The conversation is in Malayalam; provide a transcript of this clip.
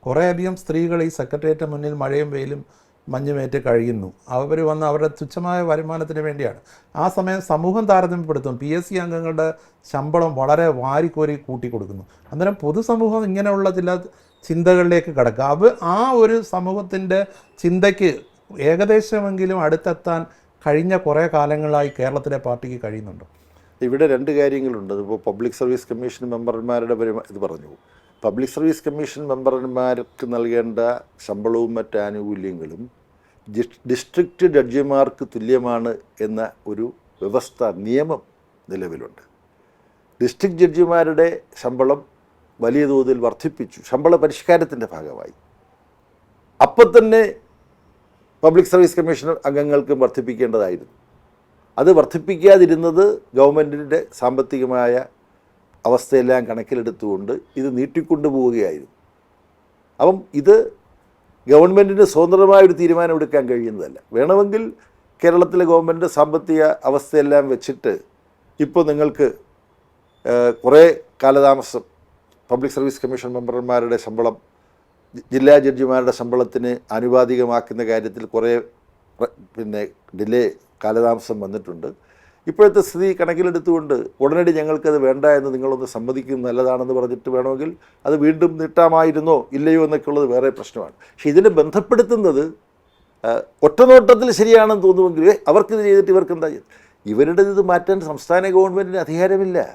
കുറേയധികം സ്ത്രീകൾ ഈ സെക്രട്ടേറിയറ്റ് മുന്നിൽ മഴയും വെയിലും മഞ്ഞുമേറ്റ് കഴിയുന്നു. അവർ വന്ന് അവരുടെ തുച്ഛമായ വരുമാനത്തിന് വേണ്ടിയാണ്. ആ സമയം സമൂഹം താരതമ്യപ്പെടുത്തും. PSC അംഗങ്ങളുടെ ശമ്പളം വളരെ വാരിക്കോരി കൂട്ടിക്കൊടുക്കുന്നു. അന്നേരം പൊതുസമൂഹം ഇങ്ങനെയുള്ള ചില ചിന്തകളിലേക്ക് കടക്കുക. ആ ഒരു സമൂഹത്തിൻ്റെ ചിന്തയ്ക്ക് ഏകദേശമെങ്കിലും അടുത്തെത്താൻ കഴിഞ്ഞ കുറേ കാലങ്ങളായി കേരളത്തിലെ പാർട്ടിക്ക് കഴിയുന്നുണ്ട്. ഇവിടെ രണ്ട് കാര്യങ്ങളുണ്ട്. ഇപ്പോൾ പബ്ലിക് സർവീസ് കമ്മീഷൻ മെമ്പർമാരുടെ ഇത് പറഞ്ഞു. പബ്ലിക് സർവീസ് കമ്മീഷൻ മെമ്പർമാർക്ക് നൽകേണ്ട ശമ്പളവും മറ്റ് ആനുകൂല്യങ്ങളും ഡിസ്ട്രിക്റ്റ് ജഡ്ജിമാർക്ക് തുല്യമാണ് എന്ന ഒരു വ്യവസ്ഥ, നിയമം നിലവിലുണ്ട്. ഡിസ്ട്രിക്റ്റ് ജഡ്ജിമാരുടെ ശമ്പളം വലിയ തോതിൽ വർദ്ധിപ്പിച്ചു, ശമ്പള പരിഷ്കാരത്തിൻ്റെ ഭാഗമായി. അപ്പം തന്നെ പബ്ലിക് സർവീസ് കമ്മീഷൻ അംഗങ്ങൾക്കും വർദ്ധിപ്പിക്കേണ്ടതായിരുന്നു. അത് വർദ്ധിപ്പിക്കാതിരുന്നത് ഗവൺമെൻറ്റിൻ്റെ സാമ്പത്തികമായ അവസ്ഥയെല്ലാം കണക്കിലെടുത്തുകൊണ്ട് ഇത് നീട്ടിക്കൊണ്ടുപോവുകയായിരുന്നു. അപ്പം ഇത് ഗവൺമെൻറ്റിന് സ്വതന്ത്രമായൊരു തീരുമാനമെടുക്കാൻ കഴിയുന്നതല്ല. വേണമെങ്കിൽ കേരളത്തിലെ ഗവൺമെൻറ് സാമ്പത്തിക അവസ്ഥയെല്ലാം വെച്ചിട്ട് ഇപ്പോൾ നിങ്ങൾക്ക് കുറേ കാലതാമസം പബ്ലിക് സർവീസ് കമ്മീഷൻ മെമ്പർമാരുടെ ശമ്പളം ജില്ലാ ജഡ്ജിമാരുടെ ശമ്പളത്തിന് ആനുപാതികമാക്കുന്ന കാര്യത്തിൽ കുറേ ഡിലേ, കാലതാമസം വന്നിട്ടുണ്ട്. ഇപ്പോഴത്തെ സ്ഥിതി കണക്കിലെടുത്തുകൊണ്ട് ഉടനടി ഞങ്ങൾക്കത് വേണ്ട എന്ന് നിങ്ങളൊന്ന് സമ്മതിക്കുന്നത് നല്ലതാണെന്ന് പറഞ്ഞിട്ട് വേണമെങ്കിൽ അത് വീണ്ടും നീട്ടാമായിരുന്നോ ഇല്ലയോ എന്നൊക്കെ ഉള്ളത് വേറെ പ്രശ്നമാണ്. പക്ഷേ ഇതിനെ ബന്ധപ്പെടുത്തുന്നത് ഒറ്റനോട്ടത്തിൽ ശരിയാണെന്ന് തോന്നുമെങ്കിൽ അവർക്കിത് ചെയ്തിട്ട് ഇവർക്കെന്താ, ഇവരുടെ ഇത് മാറ്റാൻ സംസ്ഥാന ഗവൺമെൻറ്റിന് അധികാരമില്ല.